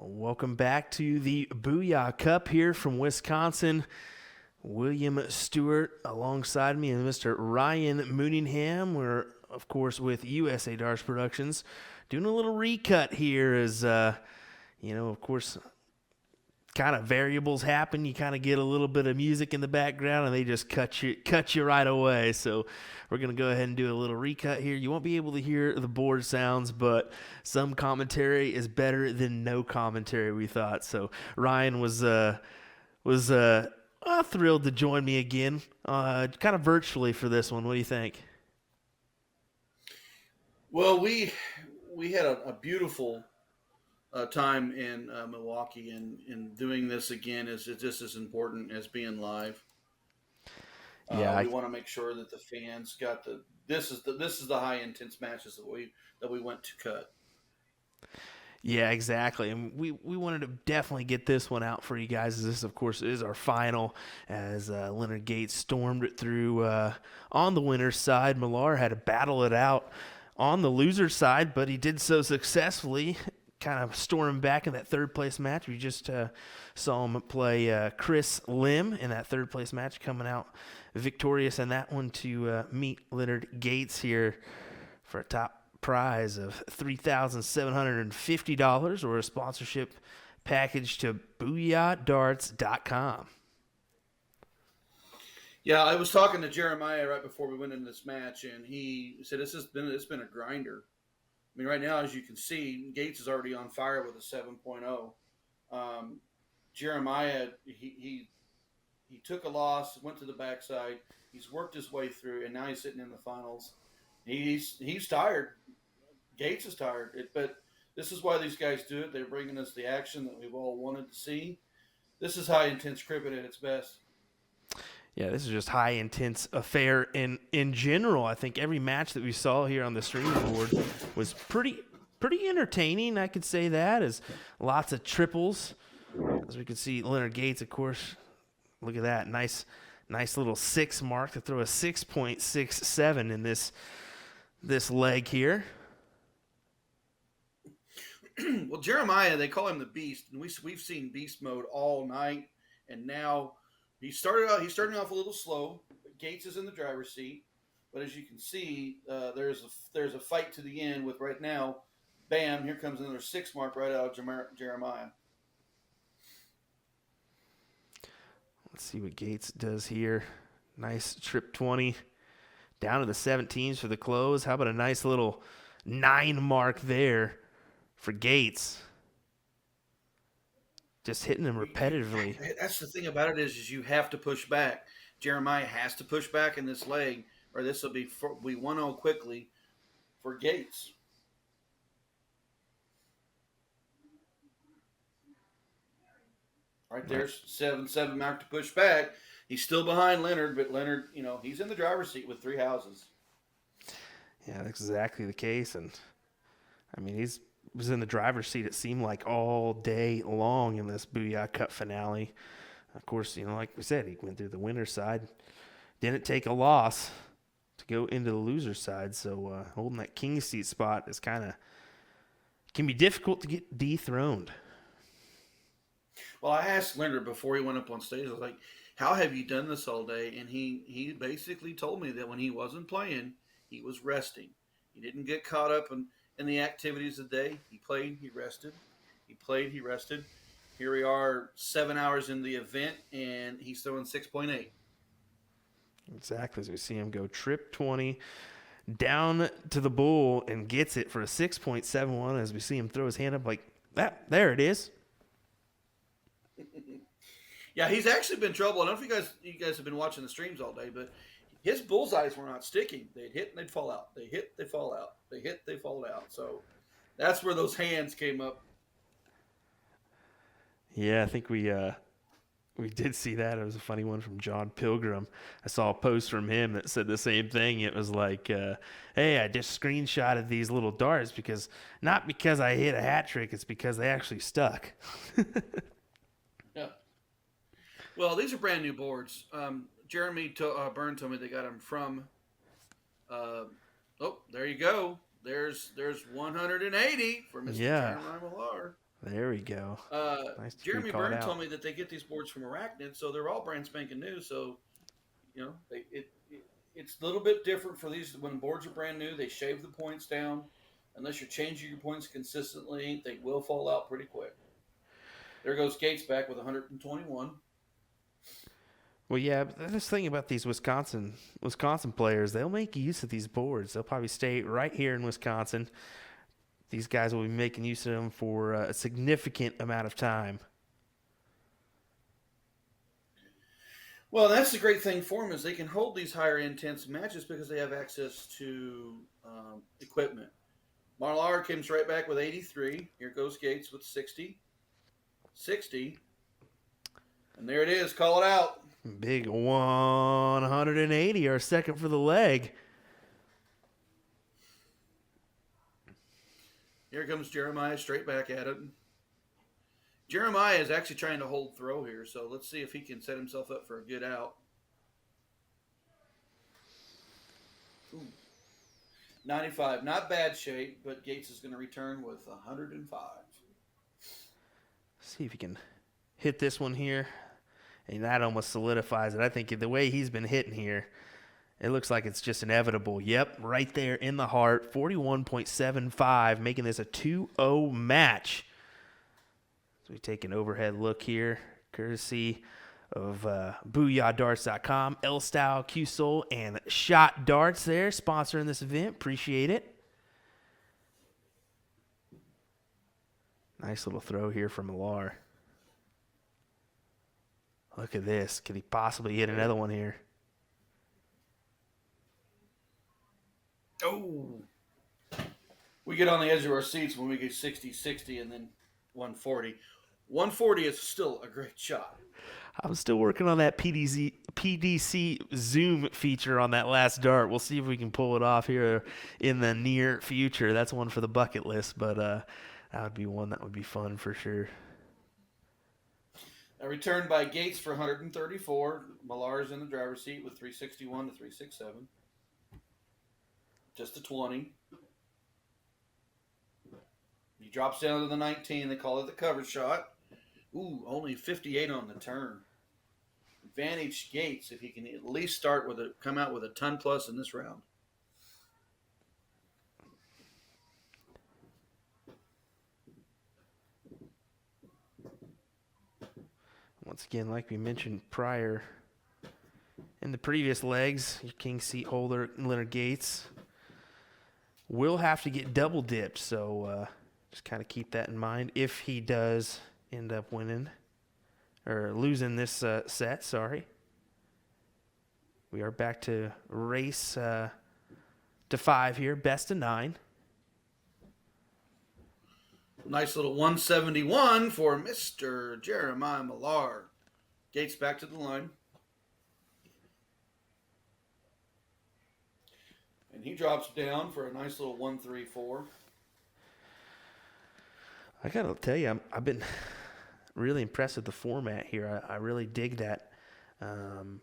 Welcome back to the Booyah Cup here from Wisconsin. William Stuart alongside me and Mr. Ryan Mooneyham. We're, of course, with USA Darts Productions. Doing a little recut here as, of course, kind of variables happen. You kind of get a little bit of music in the background and they just cut you right away. So we're going to go ahead and do a little recut here. You won't be able to hear the board sounds, but some commentary is better than no commentary, we thought. So Ryan was thrilled to join me again, kind of virtually for this one. What do you think? Well, we had a beautiful time in Milwaukee, and doing this again is just as important as being live. Yeah, we want to make sure that the fans got this is the high intense matches that we went to cut. Yeah, exactly. And we wanted to definitely get this one out for you guys. This, of course, is our final as Leonard Gates stormed it through on the winner's side. Millar had to battle it out on the loser's side, but he did so successfully, kind of storming back in that third-place match. We just saw him play Chris Lim in that third-place match, coming out victorious in that one to meet Leonard Gates here for a top prize of $3,750 or a sponsorship package to usadartsproduction. Yeah, I was talking to Jeremiah right before we went into this match, and he said it's been a grinder. I mean, right now, as you can see, Gates is already on fire with a 7.0. Jeremiah, he took a loss, went to the backside. He's worked his way through, and now he's sitting in the finals. He's tired. Gates is tired, but this is why these guys do it. They're bringing us the action that we've all wanted to see. This is high intense cricket at its best. Yeah, this is just high intense affair in general. I think every match that we saw here on the streaming board was pretty entertaining. I could say that, as lots of triples. As we could see, Leonard Gates, of course. Look at that, nice little 6 mark to throw a 6.67 in this leg here. Well, Jeremiah, they call him the Beast, and we've seen Beast mode all night, and now he's starting off a little slow. Gates is in the driver's seat, but as you can see, there's a fight to the end with right now. Bam! Here comes another 6 mark right out of Jeremiah. Let's see what Gates does here. Nice trip 20 down to the 17s for the close. How about a nice little 9 mark there for Gates? Just hitting them repetitively. That's the thing about it is you have to push back. Jeremiah has to push back in this leg, or this will be 1-0 quickly for Gates. Right there's 7 mark to push back. He's still behind Leonard, but Leonard, he's in the driver's seat with 3 houses. Yeah, that's exactly the case. And I mean, he was in the driver's seat, it seemed like, all day long in this Booyah Cup finale. Of course, like we said, he went through the winner's side. Didn't take a loss to go into the loser's side. So holding that king seat spot is can be difficult to get dethroned. Well, I asked Leonard before he went up on stage, I was like, how have you done this all day? And he basically told me that when he wasn't playing, he was resting. He didn't get caught up in the activities of the day. He played, he rested. He played, he rested. Here we are 7 hours in the event, and he's throwing 6.8. Exactly, as we see him go trip 20 down to the bull and gets it for a 6.71 as we see him throw his hand up like that. There it is. Yeah, he's actually been trouble. I don't know if you guys have been watching the streams all day, but his bullseyes were not sticking. They'd hit and they'd fall out. They hit, they fall out. They hit, they fall out. So that's where those hands came up. Yeah, I think we did see that. It was a funny one from John Pilgrim. I saw a post from him that said the same thing. It was like, hey, I just screenshotted these little darts not because I hit a hat trick, it's because they actually stuck. Yeah. Well, these are brand new boards. Jeremy Byrne told me they got them from. There you go. There's 180 for Mr. Jeremiah Millar. There we go. Nice to be Jeremy called Byrne out. told me that they get these boards from Arachnid, so they're all brand spanking new. So, it's a little bit different for these. When boards are brand new, they shave the points down. Unless you're changing your points consistently, they will fall out pretty quick. There goes Gates back with 121. Well, yeah, but this thing about these Wisconsin players, they'll make use of these boards. They'll probably stay right here in Wisconsin. These guys will be making use of them for a significant amount of time. Well, that's the great thing for them is they can hold these higher intense matches because they have access to equipment. Millar comes right back with 83. Here goes Gates with 60. 60. And there it is. Call it out. Big 180, our second for the leg. Here comes Jeremiah straight back at it. Jeremiah is actually trying to hold throw here, so let's see if he can set himself up for a good out. Ooh. 95, not bad shape, but Gates is going to return with 105. See if he can hit this one here. And that almost solidifies it. I think the way he's been hitting here, it looks like it's just inevitable. Yep, right there in the heart. 41.75, making this a 2-0 match. So we take an overhead look here, courtesy of BooyahDarts.com, L-Style, Q-Soul, and Shot Darts there, sponsoring this event. Appreciate it. Nice little throw here from Millar. Look at this. Could he possibly hit another one here? Oh. We get on the edge of our seats when we get 60-60 and then 140. 140 is still a great shot. I'm still working on that PDC zoom feature on that last dart. We'll see if we can pull it off here in the near future. That's one for the bucket list, but that would be one that would be fun for sure. A return by Gates for 134. Millar's in the driver's seat with 361 to 367. Just a 20. He drops down to the 19. They call it the cover shot. Ooh, only 58 on the turn. Advantage Gates if he can at least come out with a ton plus in this round. Once again, like we mentioned prior, in the previous legs, your king seat holder, Leonard Gates, will have to get double dipped. So just kind of keep that in mind if he does end up winning or losing this set. Sorry. We are back to race to 5 here, best of 9. Nice little 171 for Mr. Jeremiah Millar. Gates back to the line. And he drops down for a nice little 134. I got to tell you, I've been really impressed with the format here. I really dig that kind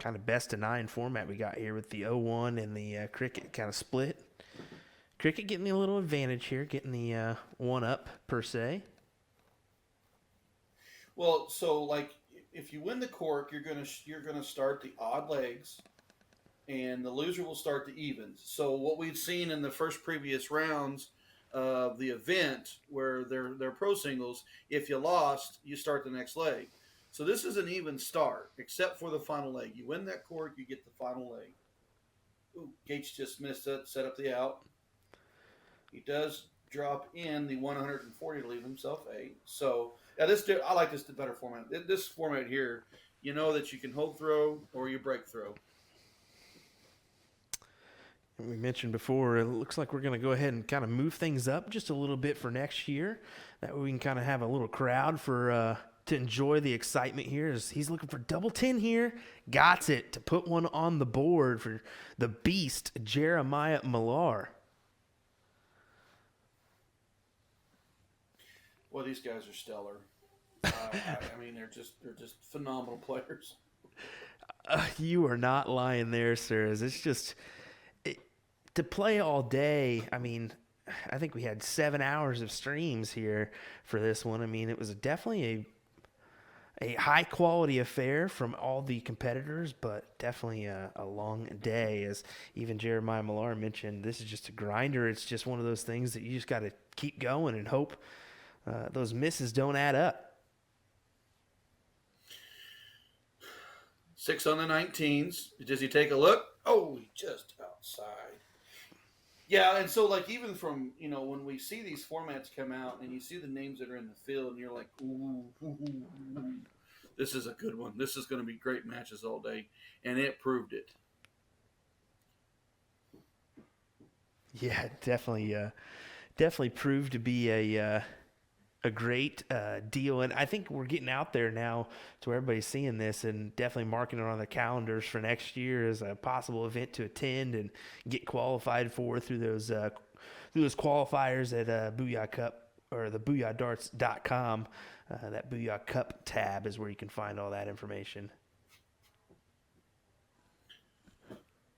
of best of 9 format we got here with the 0-1 and the cricket kind of split. Cricket getting a little advantage here, getting the 1-up per se. Well, so like if you win the cork, you're gonna start the odd legs, and the loser will start the evens. So what we've seen in the first previous rounds of the event, where they're pro singles, if you lost, you start the next leg. So this is an even start, except for the final leg. You win that cork, you get the final leg. Ooh, Gates just missed it, set up the out. He does drop in the 140 to leave himself 8. So yeah, I like this better format. This format here, you know that you can hold throw or you break throw. And we mentioned before, it looks like we're going to go ahead and kind of move things up just a little bit for next year. That way we can kind of have a little crowd for to enjoy the excitement here. As he's looking for double 10 here. Got it to put one on the board for the beast, Jeremiah Millar. Well, these guys are stellar. I mean, they're just phenomenal players. You are not lying there, sir. It's just to play all day. I mean, I think we had 7 hours of streams here for this one. I mean, it was definitely a high quality affair from all the competitors, but definitely a long day. As even Jeremiah Millar mentioned, this is just a grinder. It's just one of those things that you just got to keep going and hope those misses don't add up. 6 on the 19s. Does he take a look? Oh, just outside. Yeah, and so like even from when we see these formats come out and you see the names that are in the field and you're like, ooh, this is a good one. This is going to be great matches all day, and it proved it. Yeah, definitely proved to be a great deal, and I think we're getting out there now to where everybody's seeing this and definitely marking it on their calendars for next year as a possible event to attend and get qualified for through those qualifiers at Booyah Cup or the usadartsproduction.com. That Booyah Cup tab is where you can find all that information.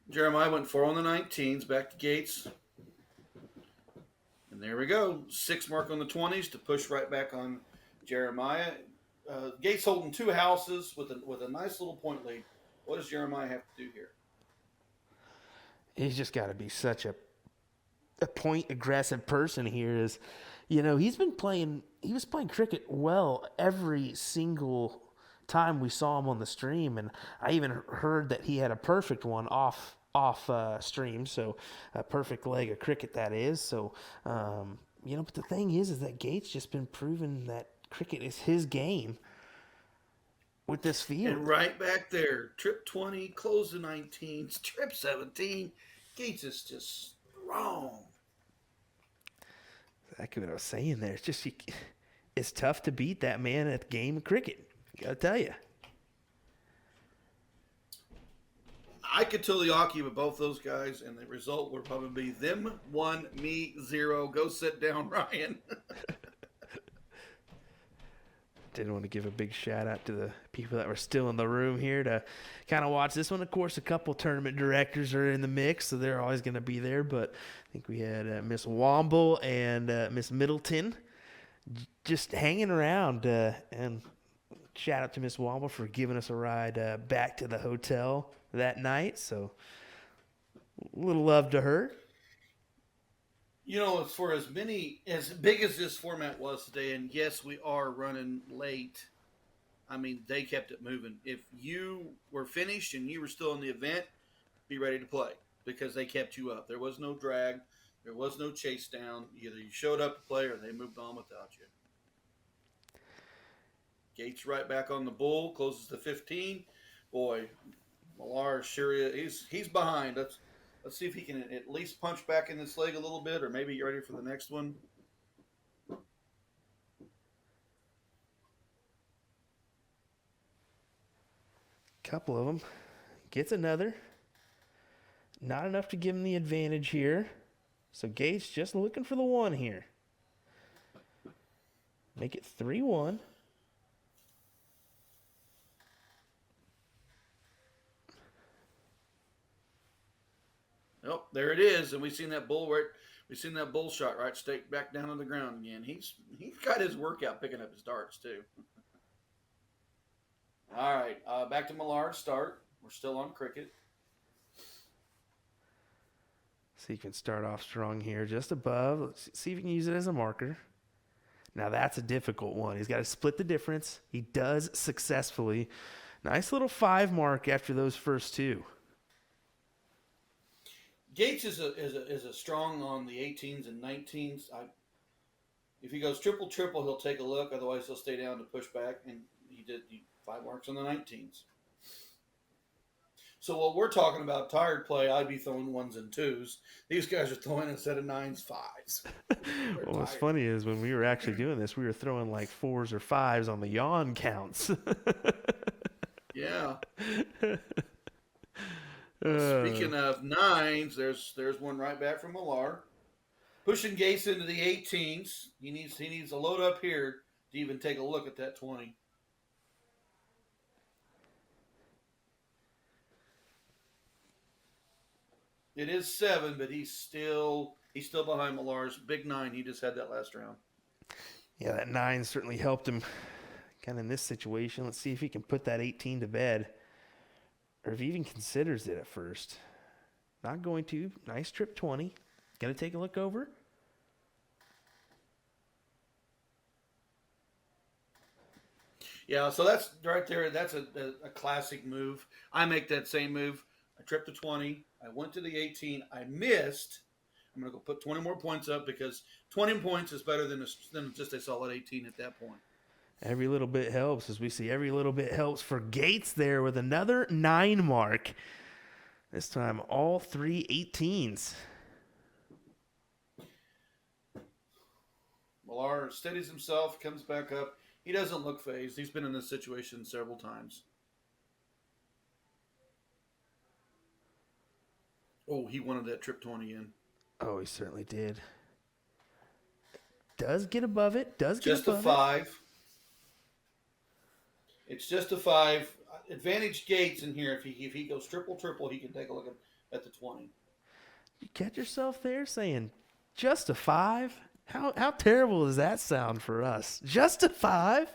Jeremiah went 4 on the 19s, back to Gates. And there we go. 6 mark on the 20s to push right back on Jeremiah. Gates holding 2 houses with a nice little point lead. What does Jeremiah have to do here? He's just got to be such a point aggressive person here. Is he was playing cricket well every single time we saw him on the stream, and I even heard that he had a perfect one off stream, so a perfect leg of cricket that is. So but the thing is that Gates just been proving that cricket is his game with this field. And right back there, trip 20, close the 19s, trip 17. Gates is just wrong. Exactly what I was saying there. It's just it's tough to beat that man at the game of cricket. Gotta tell you. I could totally argue with both those guys, and the result would probably be them 1, me 0. Go sit down, Ryan. Did want to give a big shout out to the people that were still in the room here to kind of watch this one. Of course, a couple tournament directors are in the mix, so they're always going to be there. But I think we had Miss Womble and Miss Middleton just hanging around. And shout out to Miss Womble for giving us a ride back to the hotel that night. So a little love to her. For as big as this format was today, and yes, we are running late. I mean, they kept it moving. If you were finished and you were still in the event, be ready to play because they kept you up. There was no drag. There was no chase down. Either you showed up to play or they moved on without you. Gates right back on the bull, closes to 15. Boy, Millar sure he's behind. Let's see if he can at least punch back in this leg a little bit, or maybe get ready for the next one. Couple of them. Gets another. Not enough to give him the advantage here. So Gates just looking for the one here. Make it 3-1. Nope, there it is, and we've seen that bull shot right stake back down on the ground again. He's got his workout picking up his darts too. All right, back to Millar start. We're still on cricket. So you can start off strong here, just above. Let's see if you can use it as a marker. Now that's a difficult one. He's got to split the difference. He does successfully. Nice little 5 mark after those first 2. Gates is a strong on the 18s and 19s. If he goes triple, he'll take a look. Otherwise, he'll stay down to push back. And he did 5 marks on the 19s. So what we're talking about, tired play, I'd be throwing 1s and 2s. These guys are throwing instead of 9s, 5s. Well, what's funny is when we were actually doing this, we were throwing like 4s or 5s on the yawn counts. Yeah. Speaking of 9s, there's one right back from Millar. Pushing Gates into the 18s. He needs to load up here to even take a look at that 20. It is 7, but he's still He's still behind Millar's big 9 he just had that last round. Yeah, that 9 certainly helped him kind of in this situation. Let's see if he can put that 18 to bed, or if he even considers it at first. Not going to. Nice trip 20. Going to take a look over. Yeah, so that's right there. That's a classic move. I make that same move. I tripped to 20. I went to the 18. I missed. I'm going to go put 20 more points up because 20 points is better than just a solid 18 at that point. Every little bit helps, as we see. Every little bit helps for Gates there with another 9 mark. This time, all 3 18s. Millar steadies himself, comes back up. He doesn't look phased. He's been in this situation several times. Oh, he wanted that trip 20 in. Oh, he certainly did. Does get above it. Just a 5. It's just a 5. Advantage Gates in here. If he goes triple, he can take a look at the 20. You catch yourself there saying, just a 5? How terrible does that sound for us? Just a 5?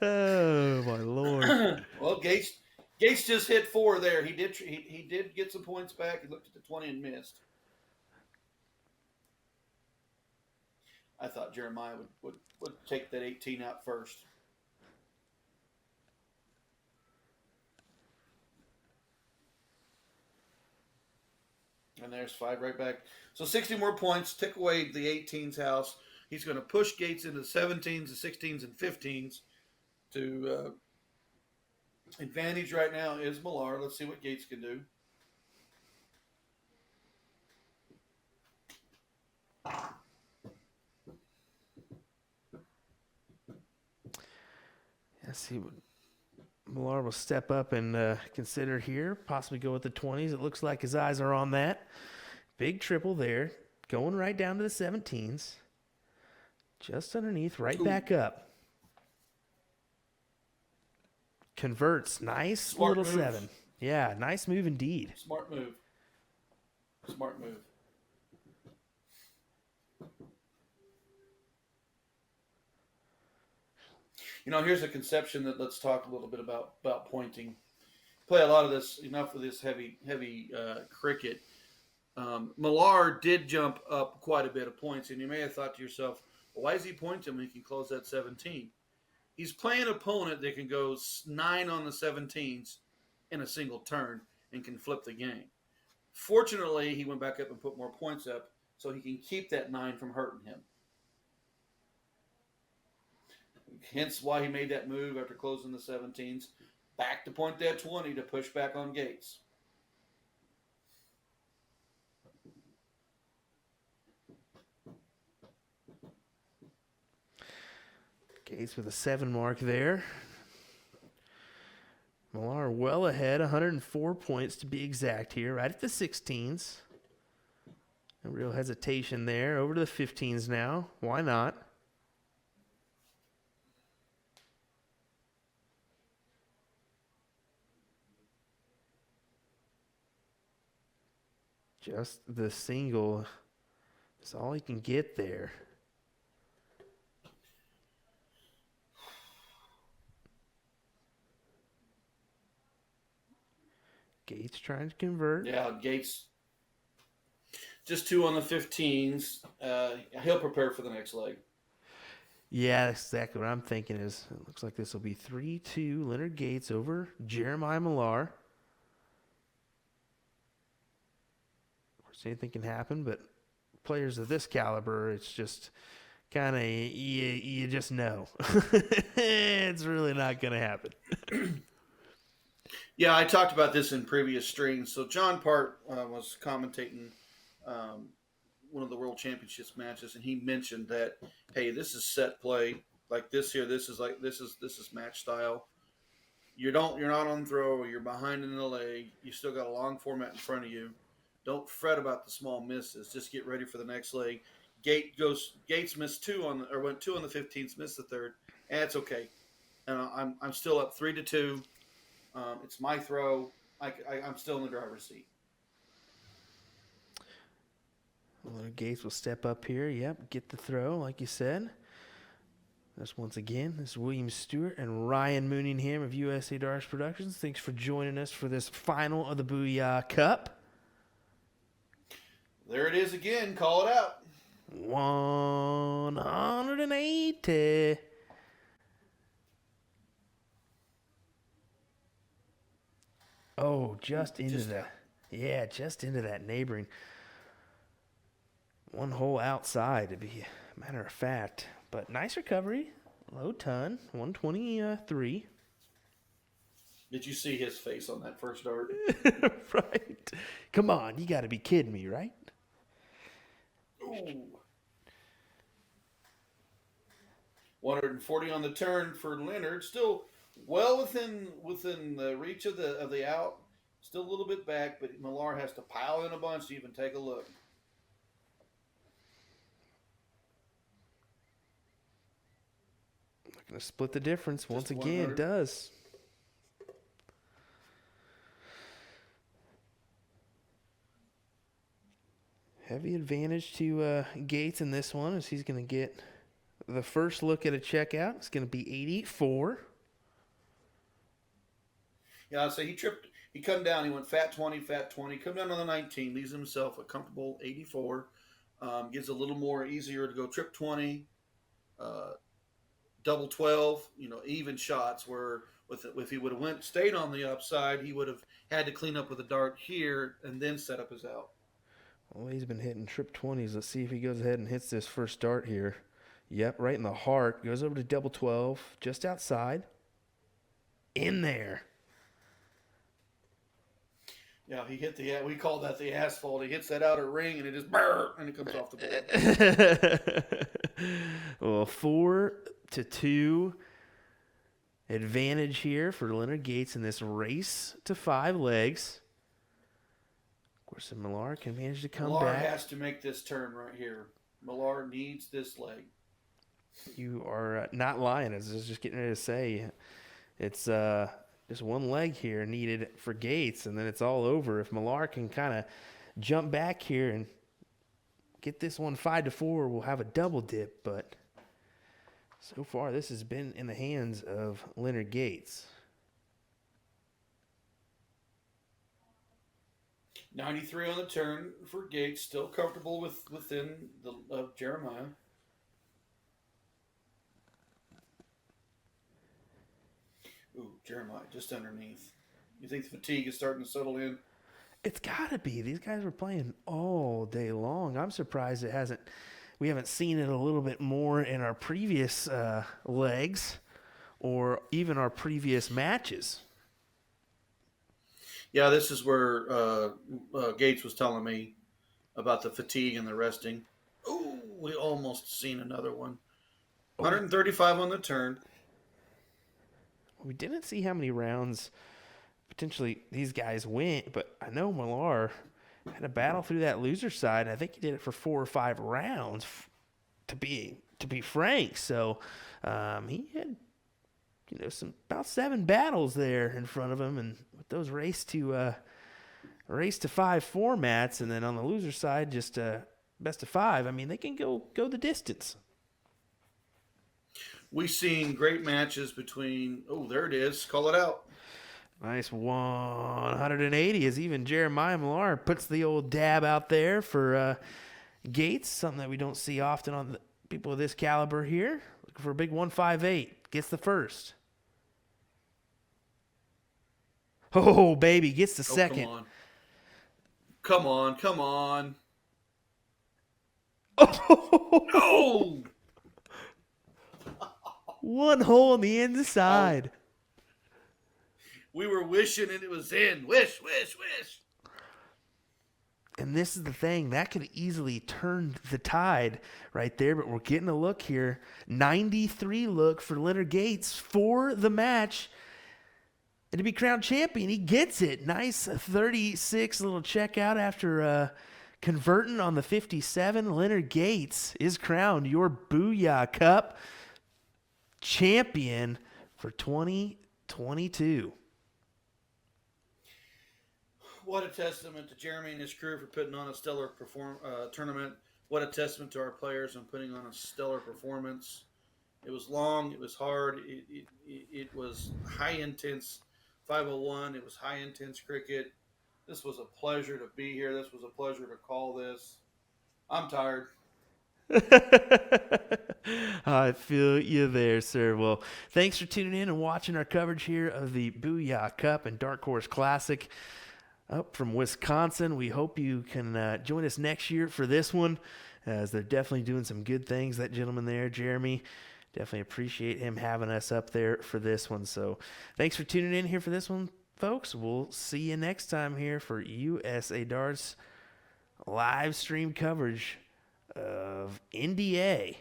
Oh, my Lord. Well, Gates just hit 4 there. He did get some points back. He looked at the 20 and missed. I thought Jeremiah would take that 18 out first. And there's 5 right back. So 60 more points. Take away the 18's house. He's going to push Gates into the 17s, the 16s, and 15s. To advantage right now is Millar. Let's see what Gates can do. Let's see what Millar will step up and consider here. Possibly go with the 20s. It looks like his eyes are on that. Big triple there. Going right down to the 17s. Just underneath, right back up. Converts. Nice Smart little move. 7. Yeah, nice move indeed. Smart move. Here's a conception that let's talk a little bit about pointing. Play a lot of this, enough of this heavy cricket. Millar did jump up quite a bit of points, and you may have thought to yourself, well, why is he pointing when he can close that 17? He's playing an opponent that can go 9 on the 17s in a single turn and can flip the game. Fortunately, he went back up and put more points up so he can keep that 9 from hurting him. Hence why he made that move after closing the 17s. Back to point that 20 to push back on Gates. Gates with a 7 mark there. Millar well ahead, 104 points to be exact here, right at the 16s. No real hesitation there. Over to the 15s now. Why not? Just the single is all he can get there. Gates trying to convert. Yeah, Gates just 2 on the 15s. He'll prepare for the next leg. Yeah, that's exactly what I'm thinking. It looks like this will be 3-2 Leonard Gates over Jeremiah Millar. Of course, anything can happen, but players of this caliber, it's just kind of, you just know. It's really not going to happen. Yeah, I talked about this in previous streams. So John Part was commentating one of the World Championships matches, and he mentioned that, hey, this is set play like this here. This is match style. You're not on throw. You're behind in the leg. You still got a long format in front of you. Don't fret about the small misses. Just get ready for the next leg. Gates missed 2 went 2 on the 15th, missed the 3rd. And it's okay. And I'm still up 3-2. It's my throw. I'm still in the driver's seat. Leonard Gates will step up here. Yep, get the throw, like you said. This once again, this is William Stuart and Ryan Mooneyham of USA Darts Productions. Thanks for joining us for this final of the Booyah Cup. There it is again. Call it out. 180. Oh, just into that neighboring. One hole outside, to be a matter of fact. But nice recovery. Low ton. 123. Did you see his face on that first dart? Right. Come on, you got to be kidding me, right? Ooh. 140 on the turn for Leonard. Still well within the reach of the out. Still a little bit back, but Millar has to pile in a bunch to even take a look. Not going to split the difference. Once Just again, it does. Heavy advantage to Gates in this one as he's going to get the first look at a checkout. It's going to be 84. Yeah, I'd say he tripped. He come down. He went fat 20, come down on the 19, leaves himself a comfortable 84. Gives a little more easier to go trip 20, double 12, even shots where if he would have stayed on the upside, he would have had to clean up with a dart here and then set up his out. Well, he's been hitting trip 20s. Let's see if he goes ahead and hits this first dart here. Yep, right in the heart. Goes over to double 12, just outside. In there. Yeah, he hit we call that the asphalt. He hits that outer ring and it just and it comes off the board. Well, 4-2 advantage here for Leonard Gates in this race to 5 legs. Of course, Millar can manage to come Millar back. has to make this turn right here. Millar needs this leg. You are not lying. I was just getting ready to say, it's just one leg here needed for Gates, and then it's all over. If Millar can kind of jump back here and get this one 5-4, we'll have a double dip. But so far, this has been in the hands of Leonard Gates. 93 on the turn for Gates, still comfortable within the Jeremiah. Ooh, Jeremiah just underneath. You think the fatigue is starting to settle in? It's got to be. These guys were playing all day long. I'm surprised we haven't seen it a little bit more in our previous legs or even our previous matches. Yeah, this is where Gates was telling me about the fatigue and the resting. Ooh, we almost seen another one. 135 on the turn. We didn't see how many rounds potentially these guys went, but I know Millar had a battle through that loser side. I think he did it for 4 or 5 rounds, to be frank. So he had about 7 battles there in front of him, and with those race to 5 formats, and then on the loser side just best of 5. I mean, they can go the distance. We've seen great matches between. Oh, there it is. Call it out. Nice 180 as even Jeremiah Millar puts the old dab out there for Gates, something that we don't see often on the people of this caliber here. Looking for a big 158. Gets the first. Oh, baby, gets the second. Come on. Oh, no! One hole on the inside. We were wishing it was in. Wish. And this is the thing. That could easily turn the tide right there, but we're getting a look here. 93 look for Leonard Gates for the match. And to be crowned champion, he gets it. Nice 36 little checkout after converting on the 57. Leonard Gates is crowned your Booyah Cup champion for 2022. what a testament to Jeremy and his crew for putting on a stellar tournament. What a testament to our players on putting on a stellar performance. It was long. It was hard. It was high intense 501. It was high intense cricket. This was a pleasure to be here. This was a pleasure to call this. I'm tired. I feel you there, sir. Well, thanks for tuning in and watching our coverage here of the Booyah Cup and Dark Horse Classic up from Wisconsin. We hope you can join us next year for this one, as they're definitely doing some good things. That gentleman there, Jeremy, definitely appreciate him having us up there for this one. So thanks for tuning in here for this one, folks. We'll see you next time here for USA Darts live stream coverage of NDA.